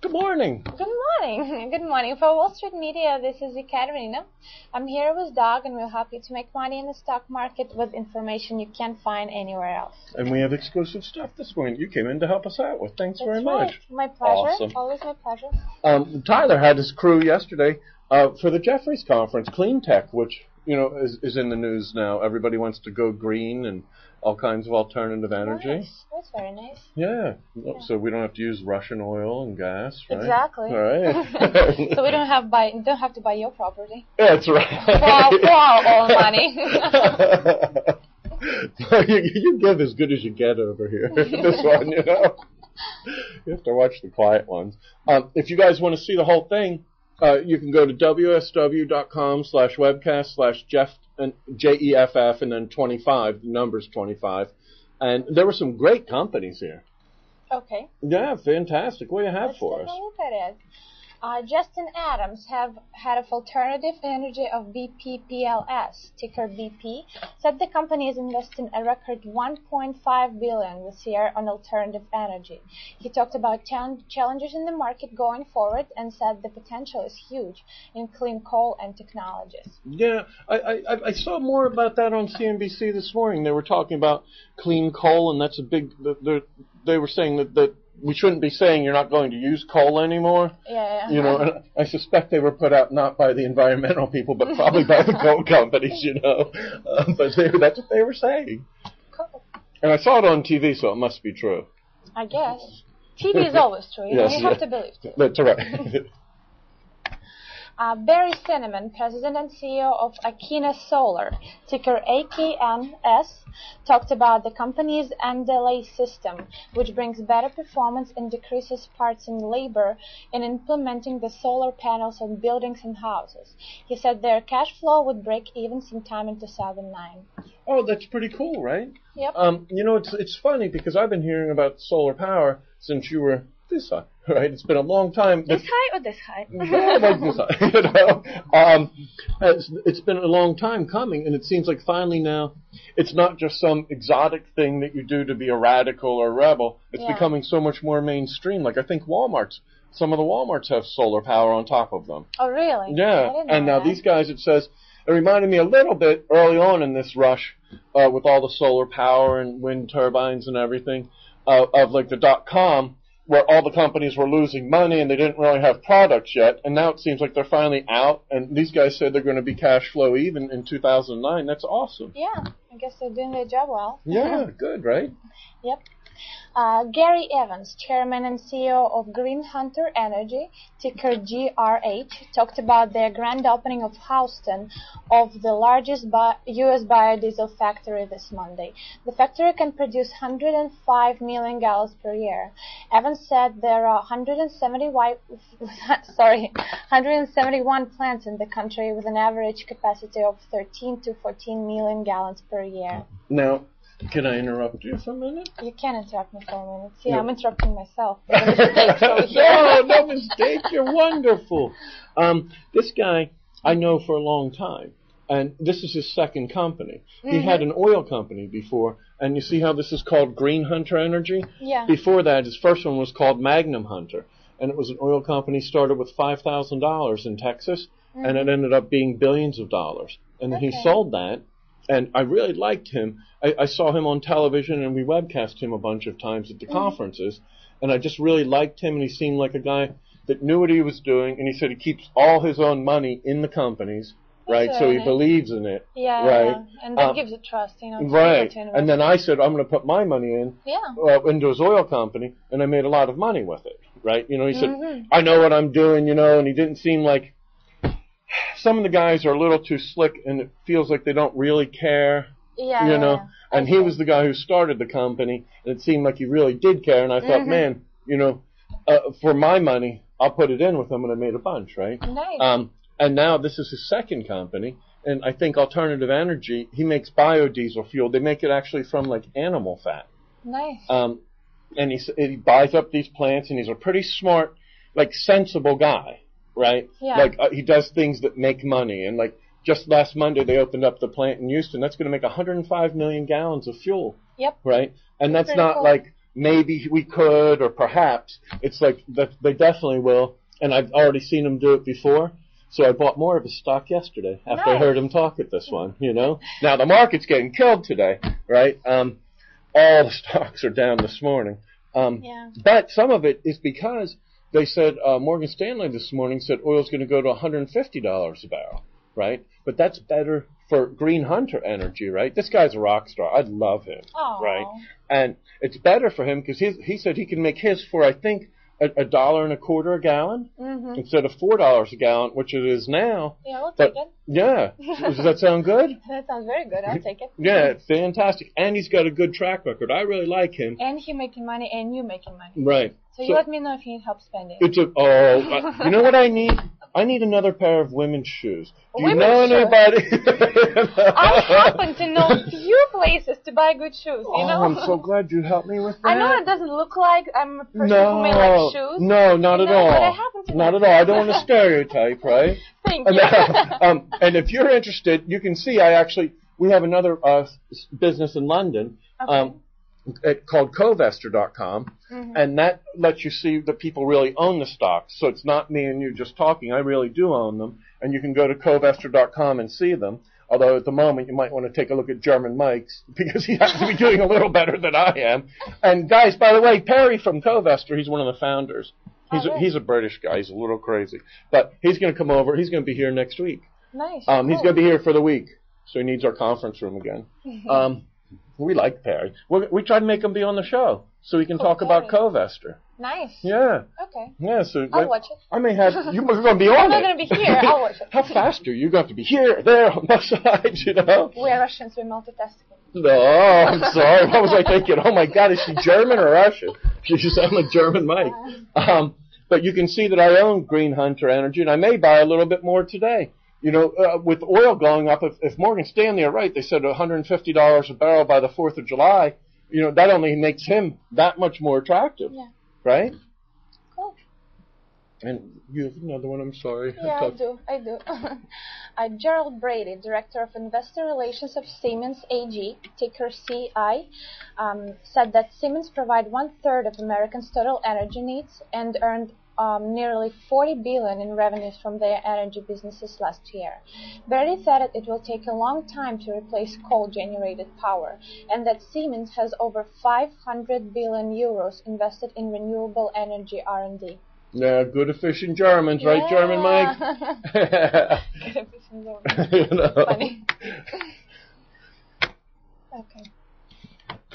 Good morning. Good morning. Good morning. For Wall Street Media, this is Ekaterina. I'm here with Doug, and we'll help you to make money in the stock market with information you can't find anywhere else. And we have exclusive stuff this morning you came in to help us out with. Thanks very much. My pleasure. Awesome. Always my pleasure. Tyler had his crew yesterday for the Jeffries conference, Cleantech, which is in the news now. Everybody wants to go green and all kinds of alternative energy. Nice. That's very nice. Yeah. So we don't have to use Russian oil and gas, right? Exactly. All right. So we don't have to buy your property. That's right. For our own money. You give as good as you get over here. This one, You have to watch the quiet ones. If you guys want to see the whole thing, you can go to wsw.com/webcast/Jeff and JEFF and then 25, the number's 25. And there were some great companies here. Okay. Yeah, fantastic. What do you have for us? Let's take a look at it. Justin Adams, head of alternative energy of BP PLS, ticker BP, said the company is investing a record $1.5 billion this year on alternative energy. He talked about challenges in the market going forward and said the potential is huge in clean coal and technologies. Yeah, I saw more about that on CNBC this morning. They were talking about clean coal, and that's a big. They were saying that we shouldn't be saying you're not going to use coal anymore. Yeah. And I suspect they were put out not by the environmental people, but probably by the coal companies, But that's what they were saying. Cool. And I saw it on TV, so it must be true. I guess. TV is always true. You have to believe it. That's right. Barry Cinnamon, President and CEO of Akina Solar, ticker AKNS, talked about the company's end-delay system, which brings better performance and decreases parts and labor in implementing the solar panels on buildings and houses. He said their cash flow would break even sometime in 2009. Oh, that's pretty cool, right? Yep. It's funny because I've been hearing about solar power since you were this high, right? It's been a long time. This high or this high? Like this high. It's been a long time coming, and it seems like finally now it's not just some exotic thing that you do to be a radical or rebel. It's becoming so much more mainstream. Like I think some of the Walmarts have solar power on top of them. Oh, really? Yeah. And now these guys, it reminded me a little bit early on in this rush with all the solar power and wind turbines and everything of like the .com, where all the companies were losing money and they didn't really have products yet. And now it seems like they're finally out. And these guys said they're going to be cash flow even in 2009. That's awesome. Yeah. I guess they're doing their job well. Yeah, good, right? Yep. Gary Evans, Chairman and CEO of Green Hunter Energy, ticker GRH, talked about their grand opening of Houston of the largest U.S. biodiesel factory this Monday. The factory can produce 105 million gallons per year. Evans said there are 171 plants in the country with an average capacity of 13 to 14 million gallons per year. Now, can I interrupt you for a minute? You can interrupt me for a minute. See, No. I'm interrupting myself. No mistake. You're wonderful. This guy I know for a long time, and this is his second company. He had an oil company before, and you see how this is called Green Hunter Energy? Yeah. Before that, his first one was called Magnum Hunter, and it was an oil company started with $5,000 in Texas, and it ended up being billions of dollars. And then he sold that. And I really liked him. I saw him on television, and we webcast him a bunch of times at the conferences. And I just really liked him, and he seemed like a guy that knew what he was doing. And he said he keeps all his own money in the companies, right? So he believes in it, yeah, right? And that gives it trust, Right. And then I said, I'm going to put my money in into his oil company, and I made a lot of money with it, right? He said, I know what I'm doing, and he didn't seem like some of the guys are a little too slick, and it feels like they don't really care, And he was the guy who started the company, and it seemed like he really did care. And I thought, man, for my money, I'll put it in with him, and I made a bunch, right? Nice. And now this is his second company, and I think alternative energy. He makes biodiesel fuel. They make it actually from like animal fat. Nice. And he buys up these plants, and he's a pretty smart, like sensible guy. Right? Yeah. Like, he does things that make money. And, like, just last Monday, they opened up the plant in Houston. That's going to make 105 million gallons of fuel. Yep. Right? And that's pretty not cool. like maybe we could, or perhaps. It's like that they definitely will, and I've already seen him do it before. So I bought more of his stock yesterday after I heard him talk at this one, you know. Now, the market's getting killed today, right? All the stocks are down this morning. But some of it is because they said, Morgan Stanley this morning said oil's going to go to $150 a barrel, right? But that's better for Green Hunter Energy, right? This guy's a rock star. I love him, right? And it's better for him because he said he can make his for, I think, $1.25 a gallon instead of $4 a gallon, which it is now. Yeah, we'll take it. Yeah. Does that sound good? That sounds very good. I'll take it. Yeah, fantastic. And he's got a good track record. I really like him. And he making money and you making money. Right. So you let me know if you need help spending. You know what I need? I need another pair of women's shoes. Do you know anybody? I happen to know a few places to buy good shoes, you know? I'm so glad you helped me with that. I know it doesn't look like I'm a person who may like shoes. No, not at all. But I happen to not at all. I don't want to stereotype, right? Thank you. And if you're interested, you can see we have another business in London. Called Covester.com, and that lets you see that people really own the stocks. So it's not me and you just talking. I really do own them, and you can go to Covester.com and see them. Although at the moment you might want to take a look at German Mike's because he happens to be doing a little better than I am. And guys, by the way, Perry from Covester, he's one of the founders. He's a British guy. He's a little crazy, but he's going to come over. He's going to be here next week. Nice. He's going to be here for the week, so he needs our conference room again. We like Perry. We try to make him be on the show so we can talk about Covester. Nice. Yeah. Okay. Yeah, so I'll watch it. I may have you're going to be on it. I'm not going to be here. I'll watch it. How fast are you? You're going to have to be here, there, on both sides, you know. We're Russians. We're multitasking. No, I'm sorry. What was I thinking? Oh my God, is she German or Russian? She sounds like German Mike. But you can see that I own Green Hunter Energy, and I may buy a little bit more today. You know, with oil going up, if Morgan Stanley are right, they said $150 a barrel by the 4th of July, you know, that only makes him that much more attractive. Yeah. Right? Cool. And you have another one, I'm sorry. Yeah, I do. Gerald Brady, Director of Investor Relations of Siemens AG, ticker CI, said that Siemens provide 1/3 of Americans' total energy needs and earned nearly $40 billion in revenues from their energy businesses last year. Brady said that it will take a long time to replace coal-generated power, and that Siemens has over 500 billion euros invested in renewable energy R&D. Yeah, good efficient Germans, right, German Mike? Good efficient Germans. You know. Funny. Okay.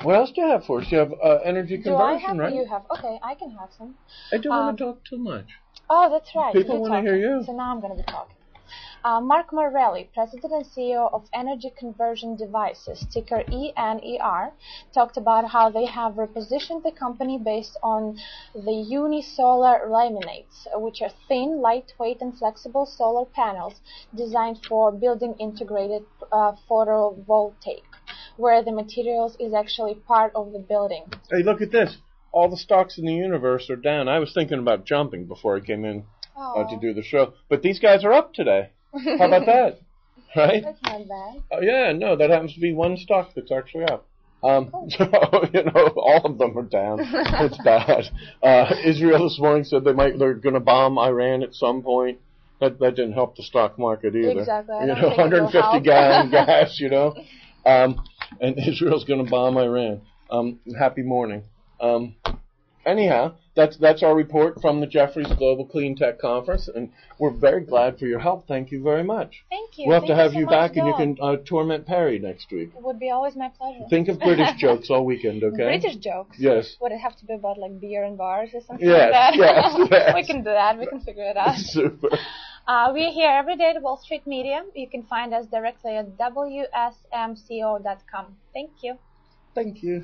What else do you have for us? You have energy conversion, right? You have? Okay, I can have some. I don't want to talk too much. Oh, that's right. People want to hear you. So now I'm going to be talking. Mark Morelli, President and CEO of Energy Conversion Devices, ticker ENER, talked about how they have repositioned the company based on the unisolar laminates, which are thin, lightweight, and flexible solar panels designed for building integrated photovoltaic, where the materials is actually part of the building. Hey, look at this. All the stocks in the universe are down. I was thinking about jumping before I came in to do the show. But these guys are up today. How about that? Right? That's not bad. Yeah, no, that happens to be one stock that's actually up. So, you know, all of them are down. It's bad. Israel this morning said they're going to bomb Iran at some point. That didn't help the stock market either. Exactly. You know, 150 gallon gas, you know. And Israel's going to bomb Iran. Happy morning. Anyhow, that's our report from the Jefferies Global Cleantech Conference, and we're very glad for your help. Thank you very much. Thank you. We'll have to have you back, and you can torment Perry next week. It would be always my pleasure. Think of British jokes all weekend, okay? British jokes? Yes. Would it have to be about, like, beer and bars or something like that? Yes. We can do that. We can figure it out. Super. We're here every day at Wall Street Media. You can find us directly at WSMCO.com. Thank you. Thank you.